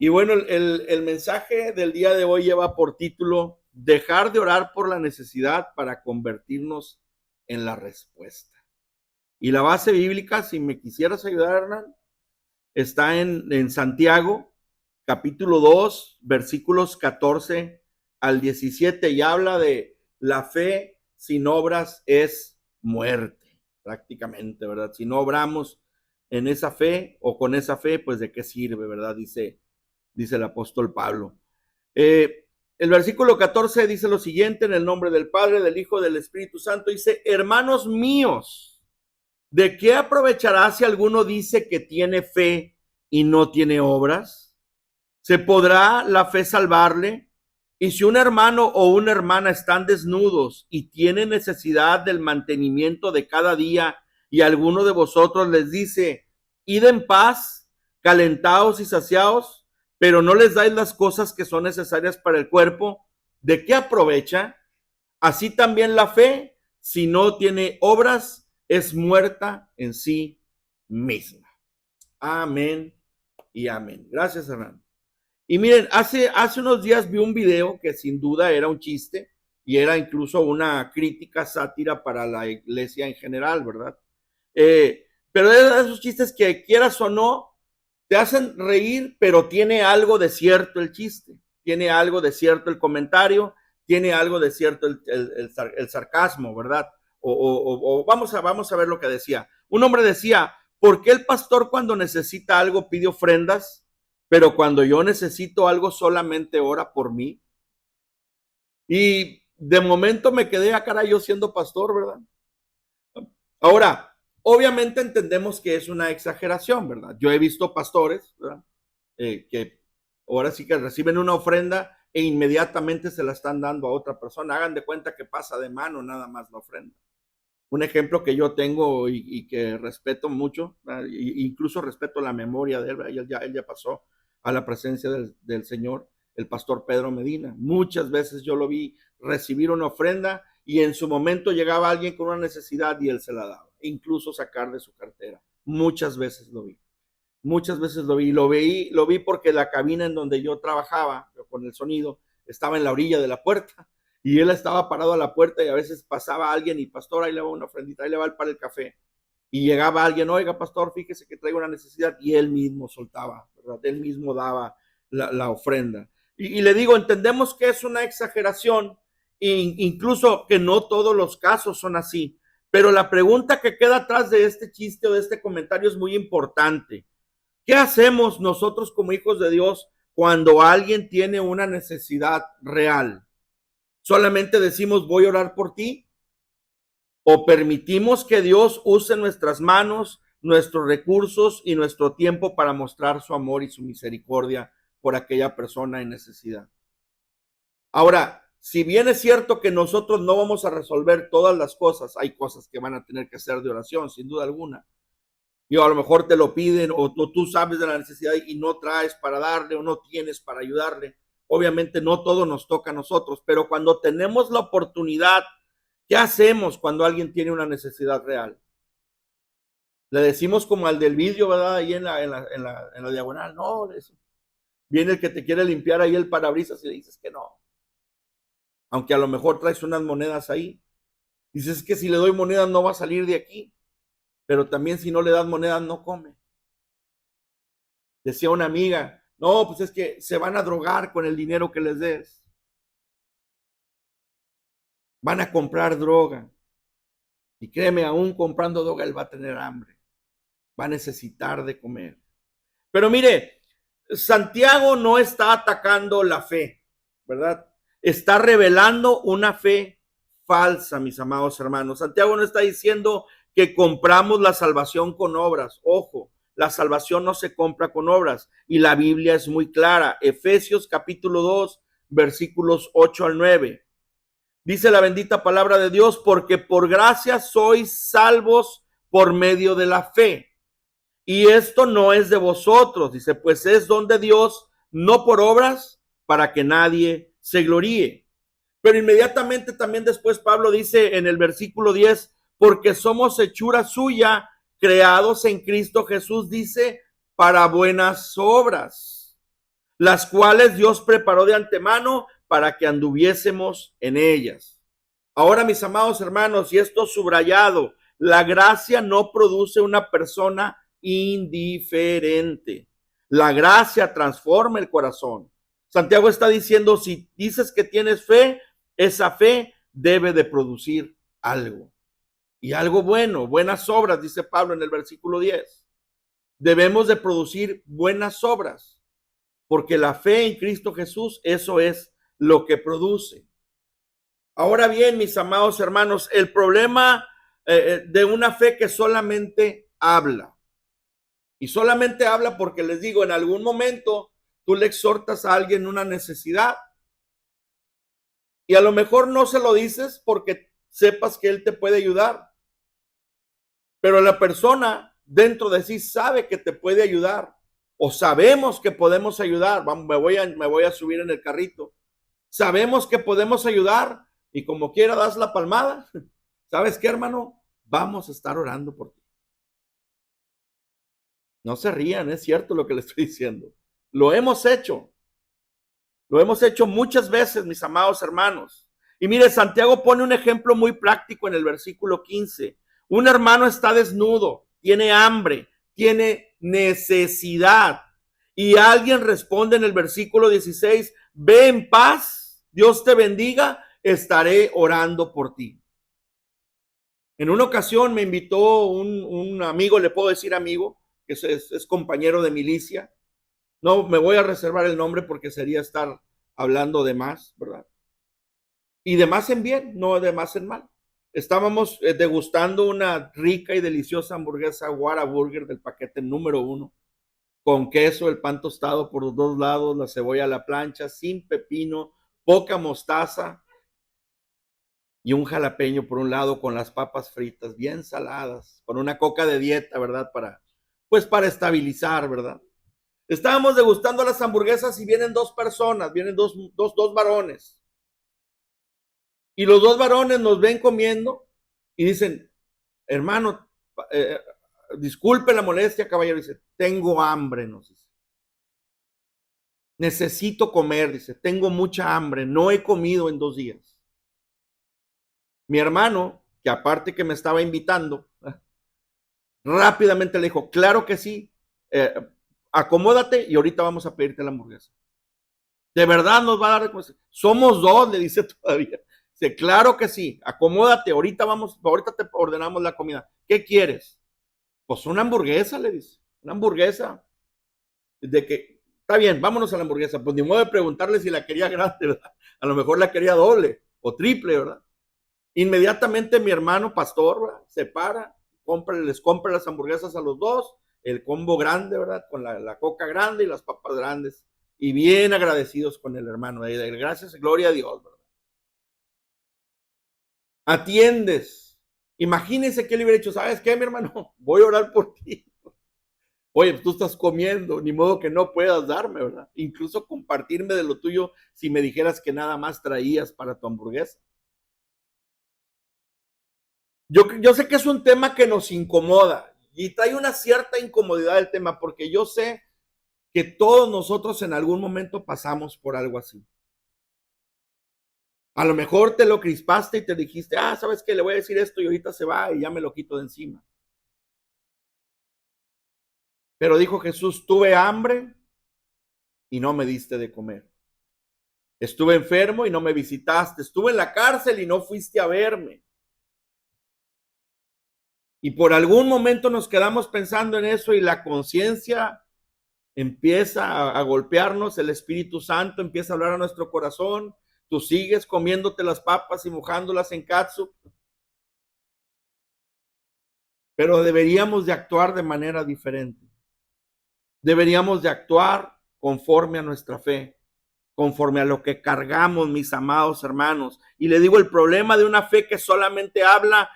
Y bueno, el mensaje del día de hoy lleva por título Dejar de orar por la necesidad para convertirnos en la respuesta. Y la base bíblica, si me quisieras ayudar, Hernán, está en Santiago, capítulo 2, versículos 14 al 17, y habla de la fe sin obras es muerte, prácticamente, ¿verdad? Si no obramos en esa fe o con esa fe, pues de qué sirve, ¿verdad? Dice el apóstol Pablo. El versículo 14 dice lo siguiente: en el nombre del Padre, del Hijo, del Espíritu Santo, dice: hermanos míos, ¿de qué aprovechará si alguno dice que tiene fe y no tiene obras? ¿Se podrá la fe salvarle? Y si un hermano o una hermana están desnudos y tienen necesidad del mantenimiento de cada día, y alguno de vosotros les dice: id en paz, calentaos y saciaos, pero no les dais las cosas que son necesarias para el cuerpo, ¿de qué aprovecha? Así también la fe, si no tiene obras, es muerta en sí misma. Amén y amén. Gracias, Hernán. Y miren, hace unos días vi un video que sin duda era un chiste y era incluso una crítica, sátira para la iglesia en general, ¿verdad? Pero es de esos chistes que quieras o no, te hacen reír, pero tiene algo de cierto el chiste, tiene algo de cierto el comentario, tiene algo de cierto el sarcasmo, ¿verdad? O vamos a ver lo que decía. Un hombre decía: ¿por qué el pastor cuando necesita algo pide ofrendas, pero cuando yo necesito algo solamente ora por mí? Y de momento me quedé a cara yo siendo pastor, ¿verdad? Ahora, obviamente entendemos que es una exageración, ¿verdad? Yo he visto pastores, ¿verdad? Que ahora sí que reciben una ofrenda e inmediatamente se la están dando a otra persona. Hagan de cuenta que pasa de mano nada más la ofrenda. Un ejemplo que yo tengo y que respeto mucho, incluso respeto la memoria de él, él ya pasó a la presencia del Señor, el pastor Pedro Medina. Muchas veces yo lo vi recibir una ofrenda y en su momento llegaba alguien con una necesidad y él se la daba, incluso sacar de su cartera. Muchas veces lo vi. Muchas veces lo vi porque la cabina en donde yo trabajaba con el sonido estaba en la orilla de la puerta y él estaba parado a la puerta y a veces pasaba alguien y: pastor, ahí le va una ofrendita, ahí le va para el café. Y llegaba alguien: oiga, pastor, fíjese que traigo una necesidad, y él mismo soltaba, ¿verdad? Él mismo daba la ofrenda. Y le digo, entendemos que es una exageración, incluso que no todos los casos son así, pero la pregunta que queda atrás de este chiste o de este comentario es muy importante. ¿Qué hacemos nosotros como hijos de Dios cuando alguien tiene una necesidad real? ¿Solamente decimos voy a orar por ti? ¿O permitimos que Dios use nuestras manos, nuestros recursos y nuestro tiempo para mostrar su amor y su misericordia por aquella persona en necesidad? Ahora, si bien es cierto que nosotros no vamos a resolver todas las cosas, hay cosas que van a tener que ser de oración, sin duda alguna. Y a lo mejor te lo piden o tú sabes de la necesidad y no traes para darle o no tienes para ayudarle. Obviamente no todo nos toca a nosotros, pero cuando tenemos la oportunidad, ¿qué hacemos cuando alguien tiene una necesidad real? Le decimos como al del vidrio, ¿verdad? Ahí en la diagonal. No, viene el que te quiere limpiar ahí el parabrisas y le dices que no. Aunque a lo mejor traes unas monedas ahí. Dices que si le doy monedas no va a salir de aquí. Pero también si no le das monedas no come. Decía una amiga: no, pues es que se van a drogar con el dinero que les des. Van a comprar droga. Y créeme, aún comprando droga, él va a tener hambre. Va a necesitar de comer. Pero mire, Santiago no está atacando la fe, ¿verdad? Está revelando una fe falsa, mis amados hermanos. Santiago no está diciendo que compramos la salvación con obras. Ojo, la salvación no se compra con obras y la Biblia es muy clara. Efesios capítulo 2, versículos 8 al 9. Dice la bendita palabra de Dios: porque por gracia sois salvos por medio de la fe. Y esto no es de vosotros, dice, pues es don de Dios, no por obras, para que nadie se gloríe. Pero inmediatamente también después Pablo dice en el versículo 10, porque somos hechura suya, creados en Cristo Jesús, dice, para buenas obras, las cuales Dios preparó de antemano para que anduviésemos en ellas. Ahora, mis amados hermanos, y esto subrayado, la gracia no produce una persona indiferente. La gracia transforma el corazón. Santiago está diciendo, si dices que tienes fe, esa fe debe de producir algo. Y algo bueno, buenas obras, dice Pablo en el versículo 10. Debemos de producir buenas obras, porque la fe en Cristo Jesús, eso es lo que produce. Ahora bien, mis amados hermanos, el problema de una fe que solamente habla, y solamente habla porque les digo, en algún momento tú le exhortas a alguien una necesidad, y a lo mejor no se lo dices porque sepas que él te puede ayudar, pero la persona dentro de sí sabe que te puede ayudar, o sabemos que podemos ayudar. Vamos, me voy a subir en el carrito. Sabemos que podemos ayudar y como quiera das la palmada. ¿Sabes qué, hermano? Vamos a estar orando por ti. No se rían, es cierto lo que les estoy diciendo. Lo hemos hecho. Lo hemos hecho muchas veces, mis amados hermanos. Y mire, Santiago pone un ejemplo muy práctico en el versículo 15. Un hermano está desnudo, tiene hambre, tiene necesidad. Y alguien responde en el versículo 16, ve en paz, Dios te bendiga, estaré orando por ti. En una ocasión me invitó un amigo, le puedo decir amigo, que es compañero de milicia. No me voy a reservar el nombre porque sería estar hablando de más, ¿verdad? Y de más en bien, no de más en mal. Estábamos degustando una rica y deliciosa hamburguesa Whataburger del paquete número 1, con queso, el pan tostado por los dos lados, la cebolla a la plancha, sin pepino, poca mostaza y un jalapeño por un lado, con las papas fritas bien saladas, con una coca de dieta, ¿verdad? Para estabilizar, ¿verdad? Estábamos degustando las hamburguesas y vienen dos personas, vienen dos varones. Y los dos varones nos ven comiendo y dicen, hermano, disculpe la molestia, caballero. Dice, tengo hambre, nos dice. Necesito comer, dice, tengo mucha hambre, no he comido en 2 días. Mi hermano, que aparte que me estaba invitando, rápidamente le dijo, claro que sí, acomódate y ahorita vamos a pedirte la hamburguesa. De verdad nos va a dar, somos dos, le dice todavía. Dice, claro que sí, acomódate, ahorita te ordenamos la comida. ¿Qué quieres? Pues una hamburguesa, le dice, una hamburguesa. De que, está bien, vámonos a la hamburguesa. Pues ni modo de preguntarle si la quería grande, ¿verdad? A lo mejor la quería doble o triple, ¿verdad? Inmediatamente mi hermano pastor, ¿verdad? Se para, les compra las hamburguesas a los dos, el combo grande, ¿verdad? Con la coca grande y las papas grandes. Y bien agradecidos con el hermano. Gracias, gloria a Dios, ¿verdad? Atiendes. Imagínense que él hubiera dicho, ¿sabes qué, mi hermano? Voy a orar por ti. Oye, tú estás comiendo, ni modo que no puedas darme, ¿verdad? Incluso compartirme de lo tuyo si me dijeras que nada más traías para tu hamburguesa. Yo sé que es un tema que nos incomoda y trae una cierta incomodidad el tema porque yo sé que todos nosotros en algún momento pasamos por algo así. A lo mejor te lo crispaste y te dijiste, ¿sabes qué? Le voy a decir esto y ahorita se va y ya me lo quito de encima. Pero dijo Jesús, tuve hambre y no me diste de comer. Estuve enfermo y no me visitaste. Estuve en la cárcel y no fuiste a verme. Y por algún momento nos quedamos pensando en eso y la conciencia empieza a golpearnos, el Espíritu Santo empieza a hablar a nuestro corazón. Tú sigues comiéndote las papas y mojándolas en catsup. Pero deberíamos de actuar de manera diferente. Deberíamos de actuar conforme a nuestra fe, conforme a lo que cargamos, mis amados hermanos. Y le digo, el problema de una fe que solamente habla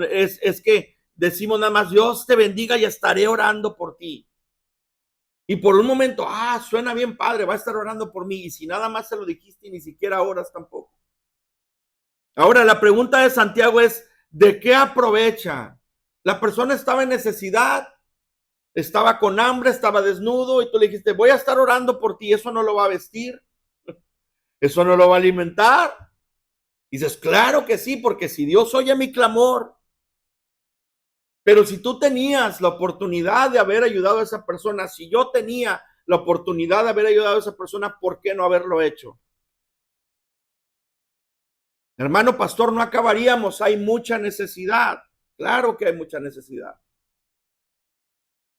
es que decimos nada más, Dios te bendiga y estaré orando por ti. Y por un momento, suena bien padre, va a estar orando por mí. Y si nada más se lo dijiste y ni siquiera oras tampoco. Ahora, la pregunta de Santiago es, ¿de qué aprovecha? La persona estaba en necesidad, estaba con hambre, estaba desnudo y tú le dijiste, voy a estar orando por ti, eso no lo va a vestir, eso no lo va a alimentar. Y dices, claro que sí, porque si Dios oye mi clamor, pero si tú tenías la oportunidad de haber ayudado a esa persona, si yo tenía la oportunidad de haber ayudado a esa persona, ¿por qué no haberlo hecho? Hermano pastor, no acabaríamos, hay mucha necesidad. Claro que hay mucha necesidad.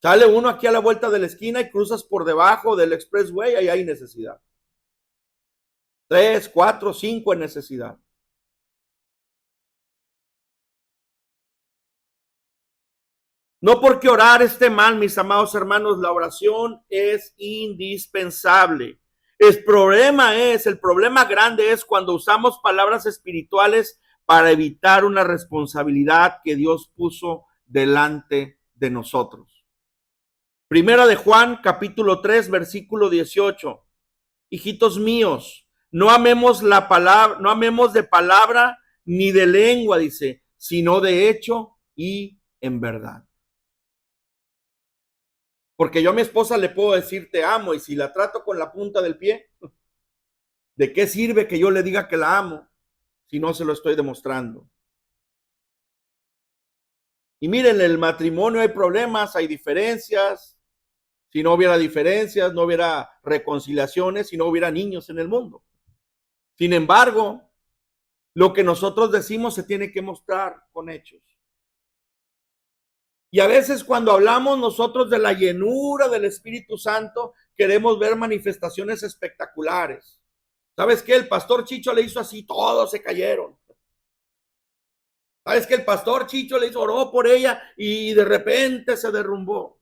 Sale uno aquí a la vuelta de la esquina y cruzas por debajo del expressway, ahí hay necesidad. 3, 4, 5 en necesidad. No porque orar esté mal, mis amados hermanos, la oración es indispensable. El problema grande es cuando usamos palabras espirituales para evitar una responsabilidad que Dios puso delante de nosotros. Primera de Juan, capítulo 3, versículo 18. Hijitos míos, no amemos la palabra, no amemos de palabra ni de lengua, dice, sino de hecho y en verdad. Porque yo a mi esposa le puedo decir te amo y si la trato con la punta del pie, ¿de qué sirve que yo le diga que la amo si no se lo estoy demostrando? Y miren, en el matrimonio hay problemas, hay diferencias. Si no hubiera diferencias, no hubiera reconciliaciones, si no hubiera niños en el mundo. Sin embargo, lo que nosotros decimos se tiene que mostrar con hechos. Y a veces cuando hablamos nosotros de la llenura del Espíritu Santo, queremos ver manifestaciones espectaculares. ¿Sabes qué? El pastor Chicho le hizo así, todos se cayeron. ¿Sabes qué? El pastor Chicho le hizo, oró por ella y de repente se derrumbó.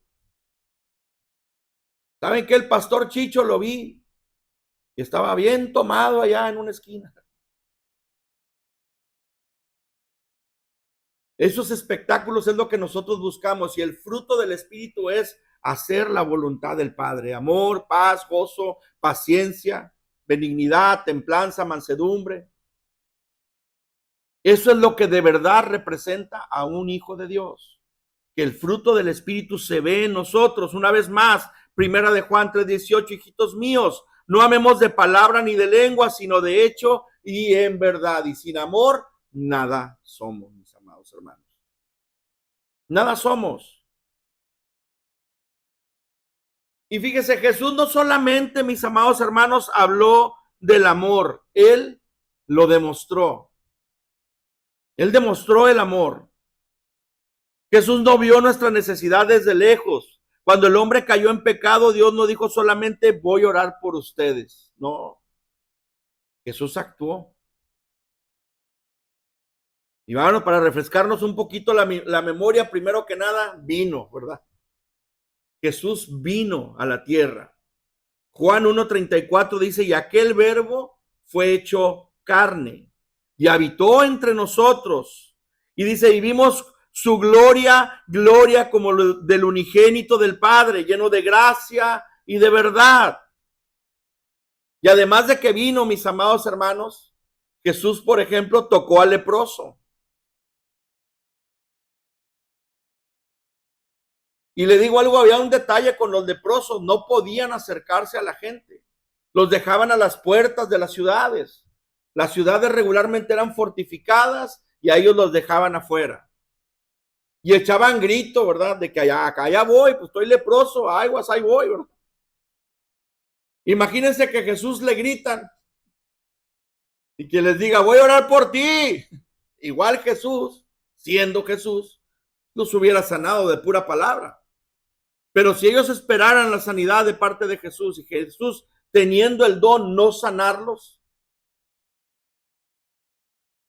¿Saben qué? El pastor Chicho lo vi y estaba bien tomado allá en una esquina. Esos espectáculos es lo que nosotros buscamos y el fruto del Espíritu es hacer la voluntad del Padre. Amor, paz, gozo, paciencia, benignidad, templanza, mansedumbre. Eso es lo que de verdad representa a un hijo de Dios. Que el fruto del Espíritu se ve en nosotros. Una vez más, primera de Juan 3:18, hijitos míos, no amemos de palabra ni de lengua, sino de hecho y en verdad. Y sin amor, nada somos, mis amados hermanos. Nada somos. Y fíjese, Jesús no solamente, mis amados hermanos, habló del amor, Él lo demostró. Él demostró el amor. Jesús no vio nuestras necesidades desde lejos. Cuando el hombre cayó en pecado, Dios no dijo solamente voy a orar por ustedes. No, Jesús actuó. Y bueno, para refrescarnos un poquito la memoria, primero que nada, vino, ¿verdad? Jesús vino a la tierra. Juan 1:34 dice, y aquel verbo fue hecho carne y habitó entre nosotros. Y dice, y vimos su gloria, gloria como del unigénito del Padre, lleno de gracia y de verdad. Y además de que vino, mis amados hermanos, Jesús, por ejemplo, tocó al leproso. Y le digo algo, había un detalle con los leprosos, no podían acercarse a la gente. Los dejaban a las puertas de las ciudades. Las ciudades regularmente eran fortificadas y a ellos los dejaban afuera. Y echaban grito, ¿verdad? De que allá voy, pues estoy leproso, aguas, ahí voy, ¿verdad? Imagínense que Jesús le gritan y que les diga, voy a orar por ti. Igual Jesús, siendo Jesús, los hubiera sanado de pura palabra. Pero si ellos esperaran la sanidad de parte de Jesús y Jesús teniendo el don no sanarlos,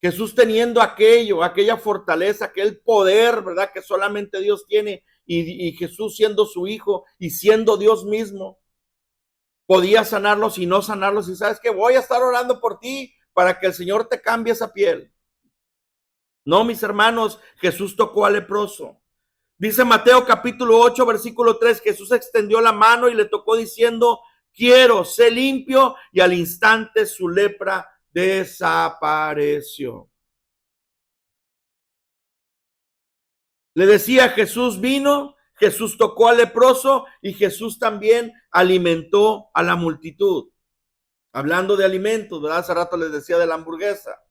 Jesús teniendo aquella fortaleza, aquel poder, ¿verdad? Que solamente Dios tiene y Jesús siendo su hijo y siendo Dios mismo, podía sanarlos y no sanarlos. Y sabes que voy a estar orando por ti para que el Señor te cambie esa piel. No, mis hermanos, Jesús tocó al leproso. Dice Mateo capítulo 8, versículo 3, Jesús extendió la mano y le tocó diciendo, quiero, sé limpio, y al instante su lepra desapareció. Le decía, Jesús vino, Jesús tocó al leproso y Jesús también alimentó a la multitud. Hablando de alimentos, ¿verdad? Hace rato les decía de la hamburguesa.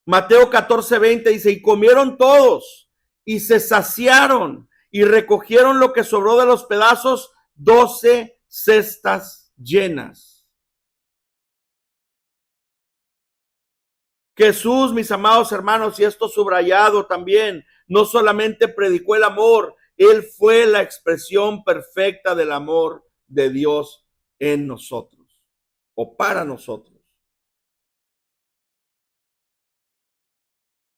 Mateo 14:20 dice, y comieron todos y se saciaron y recogieron lo que sobró de los pedazos, 12 cestas llenas. Jesús, mis amados hermanos, y esto subrayado también, no solamente predicó el amor, él fue la expresión perfecta del amor de Dios en nosotros o para nosotros.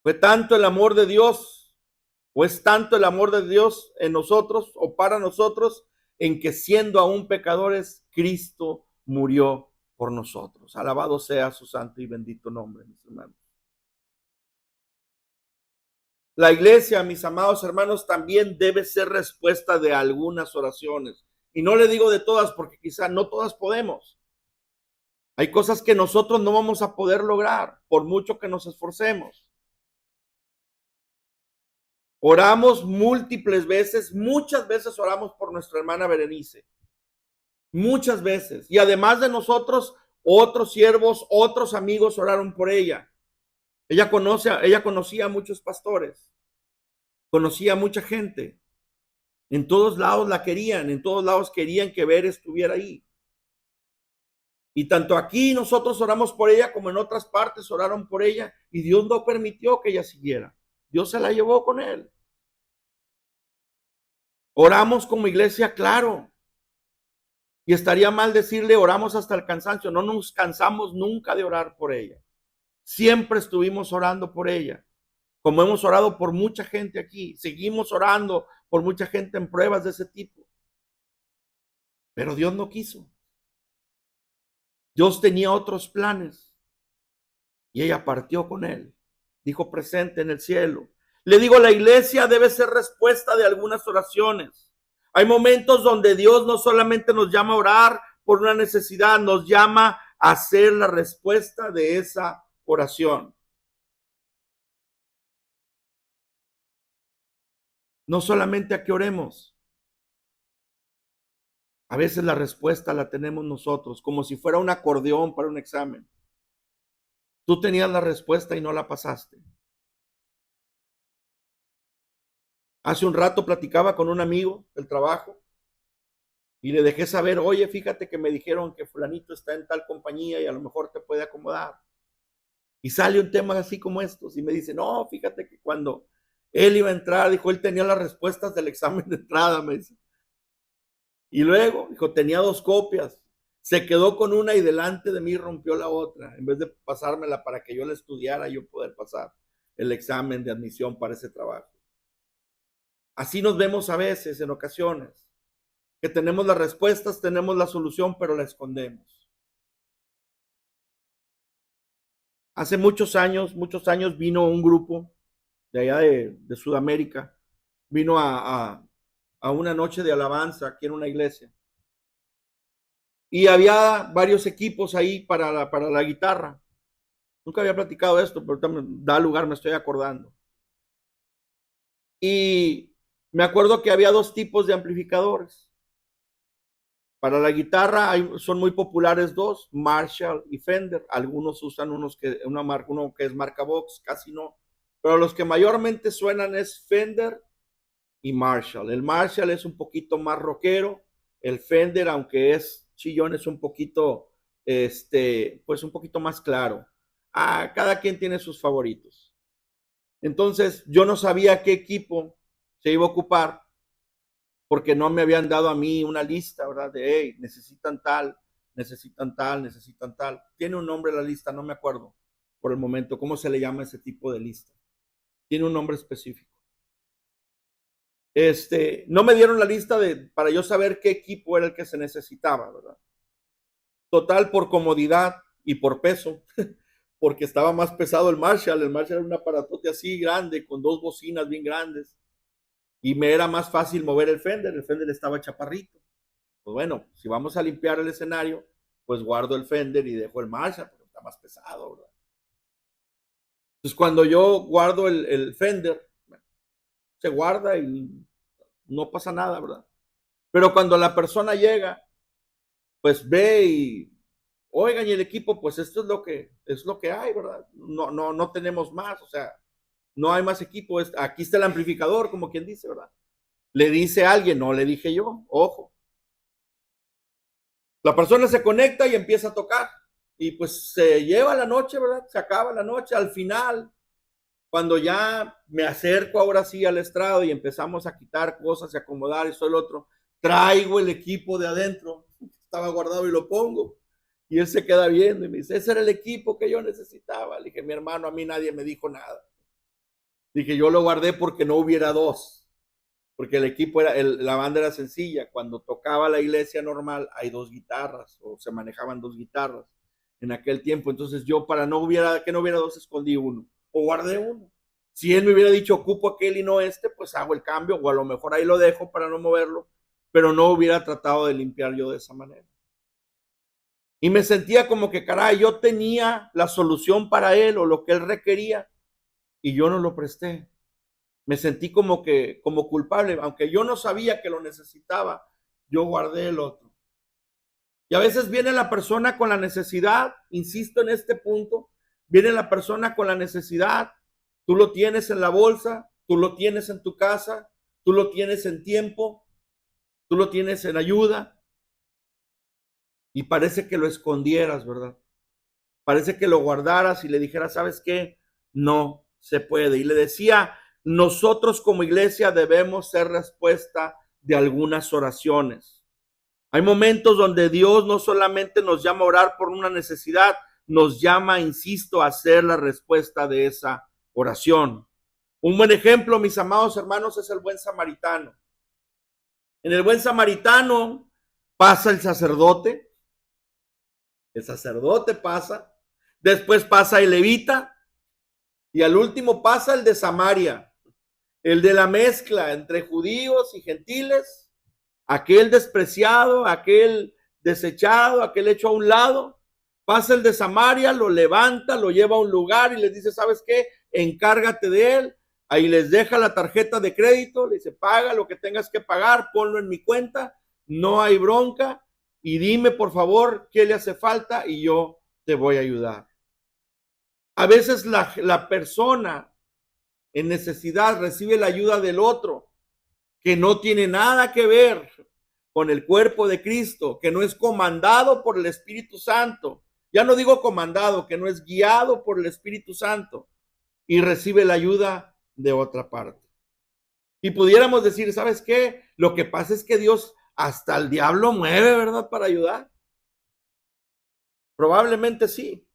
Fue tanto el amor de Dios, o es tanto el amor de Dios en nosotros o para nosotros, en que siendo aún pecadores, Cristo murió por nosotros. Alabado sea su santo y bendito nombre, mis hermanos. La iglesia, mis amados hermanos, también debe ser respuesta de algunas oraciones. Y no le digo de todas, porque quizá no todas podemos. Hay cosas que nosotros no vamos a poder lograr, por mucho que nos esforcemos. Oramos múltiples veces, muchas veces oramos por nuestra hermana Berenice. Muchas veces. Y además de nosotros, otros siervos, otros amigos oraron por ella. Ella conocía a muchos pastores. Conocía a mucha gente. En todos lados la querían, en todos lados querían que Ver estuviera ahí. Y tanto aquí nosotros oramos por ella como en otras partes oraron por ella y Dios no permitió que ella siguiera. Dios se la llevó con él. Oramos como iglesia, claro. Y estaría mal decirle oramos hasta el cansancio. No nos cansamos nunca de orar por ella. Siempre estuvimos orando por ella. Como hemos orado por mucha gente aquí. Seguimos orando por mucha gente en pruebas de ese tipo. Pero Dios no quiso. Dios tenía otros planes. Y ella partió con él. Dijo presente en el cielo. Le digo, la iglesia debe ser respuesta de algunas oraciones. Hay momentos donde Dios no solamente nos llama a orar por una necesidad, nos llama a ser la respuesta de esa oración. No solamente a que oremos. A veces la respuesta la tenemos nosotros, como si fuera un acordeón para un examen. Tú tenías la respuesta y no la pasaste. Hace un rato platicaba con un amigo del trabajo y le dejé saber, oye, fíjate que me dijeron que fulanito está en tal compañía y a lo mejor te puede acomodar. Y sale un tema así como estos y me dice, no, fíjate que cuando él iba a entrar, dijo, él tenía las respuestas del examen de entrada, me dice. Y luego, dijo, tenía 2 copias. Se quedó con una y delante de mí rompió la otra. En vez de pasármela para que yo la estudiara, yo poder pasar el examen de admisión para ese trabajo. Así nos vemos a veces, en ocasiones, que tenemos las respuestas, tenemos la solución, pero la escondemos. Hace muchos años vino un grupo de allá de Sudamérica, vino a una noche de alabanza aquí en una iglesia. Y había varios equipos ahí para la guitarra. Nunca había platicado esto, pero ahorita me da lugar, me estoy acordando. Y me acuerdo que había 2 tipos de amplificadores. Para la guitarra son muy populares 2, Marshall y Fender. Algunos usan uno que es marca Vox, casi no. Pero los que mayormente suenan es Fender y Marshall. El Marshall es un poquito más rockero. El Fender, aunque es chillón, es un poquito, pues un poquito más claro. Cada quien tiene sus favoritos. Entonces, yo no sabía qué equipo se iba a ocupar porque no me habían dado a mí una lista, ¿verdad? De, hey, necesitan tal, necesitan tal, necesitan tal. Tiene un nombre la lista, no me acuerdo por el momento cómo se le llama ese tipo de lista. Tiene un nombre específico. No me dieron la lista para yo saber qué equipo era el que se necesitaba, ¿verdad? Total, por comodidad y por peso, porque estaba más pesado el Marshall. El Marshall era un aparatote así grande, con 2 bocinas bien grandes. Y me era más fácil mover el Fender estaba chaparrito. Pues bueno, si vamos a limpiar el escenario, pues guardo el Fender y dejo el Marshall, porque está más pesado, ¿verdad? Entonces cuando yo guardo el Fender, bueno, se guarda y no pasa nada, ¿verdad? Pero cuando la persona llega, pues ve y, oigan, y el equipo, pues esto es lo que hay, ¿verdad? No tenemos más, o sea, no hay más equipo, aquí está el amplificador, como quien dice, ¿verdad? Le dice a alguien, no le dije yo, ojo. La persona se conecta y empieza a tocar, y pues se lleva la noche, ¿verdad? Se acaba la noche, al final, cuando ya me acerco ahora sí al estrado y empezamos a quitar cosas y acomodar esto y lo otro, traigo el equipo de adentro, estaba guardado y lo pongo. Y él se queda viendo y me dice, ese era el equipo que yo necesitaba. Le dije, mi hermano, a mí nadie me dijo nada. Dije, yo lo guardé porque no hubiera dos. Porque el equipo era, la banda era sencilla. Cuando tocaba la iglesia normal, hay dos guitarras, o se manejaban dos guitarras en aquel tiempo. Entonces yo, para que no hubiera dos, escondí uno, o guardé uno. Si él me hubiera dicho, ocupo aquel y no este, pues hago el cambio, o a lo mejor ahí lo dejo para no moverlo, pero no hubiera tratado de limpiar yo de esa manera. Y me sentía como que, caray, yo tenía la solución para él o lo que él requería y yo no lo presté. Me sentí como culpable, aunque yo no sabía que lo necesitaba, yo guardé el otro. Y a veces viene la persona con la necesidad, insisto en este punto, viene la persona con la necesidad, tú lo tienes en la bolsa, tú lo tienes en tu casa, tú lo tienes en tiempo, tú lo tienes en ayuda, y parece que lo escondieras, ¿verdad? Parece que lo guardaras y le dijeras, ¿sabes qué? No se puede. Y le decía, nosotros como iglesia debemos ser respuesta de algunas oraciones. Hay momentos donde Dios no solamente nos llama a orar por una necesidad, nos llama, insisto, a ser la respuesta de esa oración. Un buen ejemplo, mis amados hermanos, es el buen samaritano. En el buen samaritano pasa el sacerdote pasa, después pasa el levita y al último pasa el de Samaria, el de la mezcla entre judíos y gentiles, aquel despreciado, aquel desechado, aquel hecho a un lado. Pasa el de Samaria, lo levanta, lo lleva a un lugar y les dice, ¿sabes qué? Encárgate de él. Ahí les deja la tarjeta de crédito, le dice, paga lo que tengas que pagar, ponlo en mi cuenta, no hay bronca, y dime por favor qué le hace falta y yo te voy a ayudar. A veces la persona en necesidad recibe la ayuda del otro, que no tiene nada que ver con el cuerpo de Cristo, que no es comandado por el Espíritu Santo. Ya no digo comandado, que no es guiado por el Espíritu Santo y recibe la ayuda de otra parte. Y pudiéramos decir, ¿sabes qué? Lo que pasa es que Dios hasta el diablo mueve, ¿verdad? Para ayudar. Probablemente sí.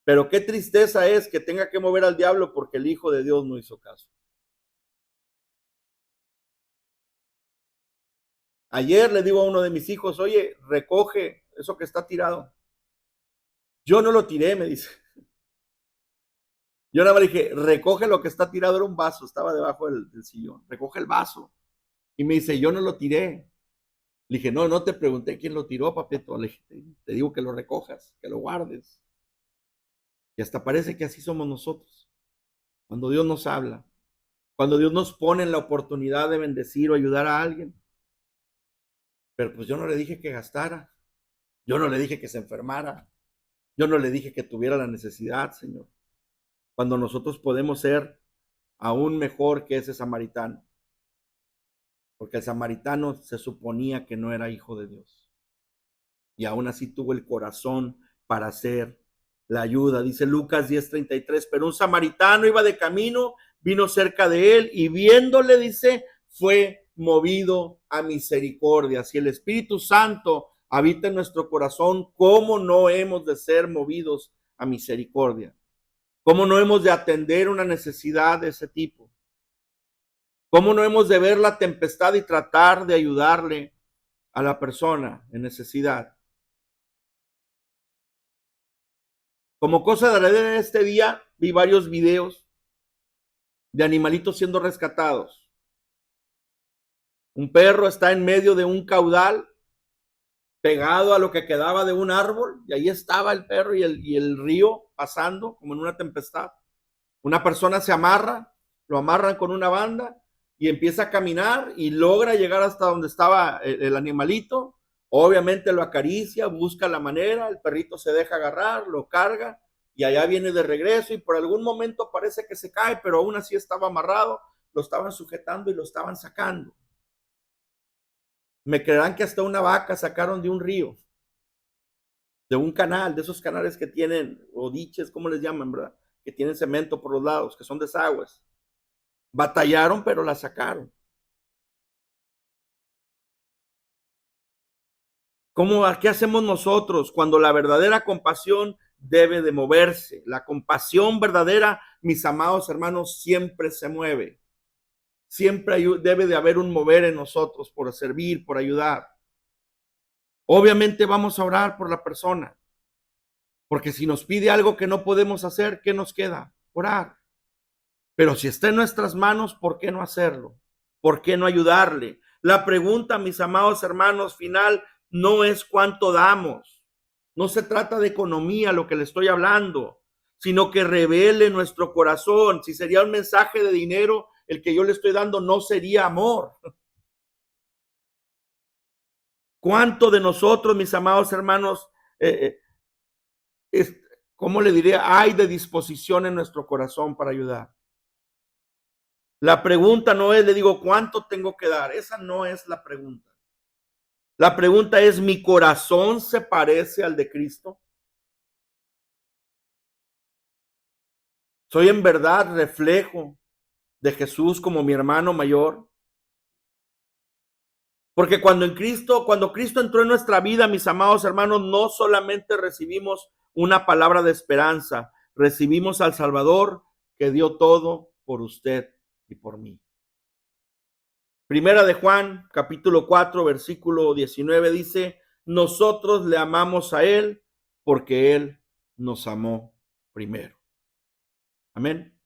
Pero qué tristeza es que tenga que mover al diablo porque el Hijo de Dios no hizo caso. Ayer le digo a uno de mis hijos, oye, recoge eso que está tirado. Yo no lo tiré, me dice. Yo nada más le dije, recoge lo que está tirado, era un vaso, estaba debajo del sillón, recoge el vaso. Y me dice, yo no lo tiré. Le dije, no te pregunté quién lo tiró, papito. Le dije, te digo que lo recojas, que lo guardes. Y hasta parece que así somos nosotros. Cuando Dios nos habla, cuando Dios nos pone en la oportunidad de bendecir o ayudar a alguien. Pero pues yo no le dije que gastara. Yo no le dije que se enfermara. Yo no le dije que tuviera la necesidad, Señor. Cuando nosotros podemos ser aún mejor que ese samaritano. Porque el samaritano se suponía que no era hijo de Dios. Y aún así tuvo el corazón para hacer la ayuda. Dice Lucas 10:33, pero un samaritano iba de camino, vino cerca de él y viéndole, dice, fue movido a misericordia. Si el Espíritu Santo habita en nuestro corazón, ¿cómo no hemos de ser movidos a misericordia? ¿Cómo no hemos de atender una necesidad de ese tipo? ¿Cómo no hemos de ver la tempestad y tratar de ayudarle a la persona en necesidad? Como cosa de este día, vi varios videos de animalitos siendo rescatados. Un perro está en medio de un caudal, pegado a lo que quedaba de un árbol, y ahí estaba el perro y el río pasando como en una tempestad. Una persona se amarra, lo amarran con una banda, y empieza a caminar y logra llegar hasta donde estaba el animalito. Obviamente lo acaricia, busca la manera, el perrito se deja agarrar, lo carga y allá viene de regreso y por algún momento parece que se cae, pero aún así estaba amarrado, lo estaban sujetando y lo estaban sacando. Me creerán que hasta una vaca sacaron de un río, de un canal, de esos canales que tienen, o diches, ¿cómo les llaman, verdad? Que tienen cemento por los lados, que son desagües. Batallaron, pero la sacaron. ¿Qué hacemos nosotros cuando la verdadera compasión debe de moverse? La compasión verdadera, mis amados hermanos, siempre se mueve. Siempre debe de haber un mover en nosotros por servir, por ayudar. Obviamente vamos a orar por la persona, porque si nos pide algo que no podemos hacer, ¿qué nos queda? Orar. Pero si está en nuestras manos, ¿por qué no hacerlo? ¿Por qué no ayudarle? La pregunta, mis amados hermanos, final no es cuánto damos. No se trata de economía lo que le estoy hablando, sino que revele nuestro corazón. Si sería un mensaje de dinero, el que yo le estoy dando no sería amor. ¿Cuánto de nosotros, mis amados hermanos, cómo le diré, hay de disposición en nuestro corazón para ayudar? La pregunta no es, le digo, ¿cuánto tengo que dar? Esa no es la pregunta. La pregunta es, ¿mi corazón se parece al de Cristo? ¿Soy en verdad reflejo de Jesús como mi hermano mayor? Porque cuando Cristo entró en nuestra vida, mis amados hermanos, no solamente recibimos una palabra de esperanza, recibimos al Salvador que dio todo por usted y por mí. Primera de Juan, capítulo 4, versículo 19 dice, nosotros le amamos a Él porque Él nos amó primero. Amén.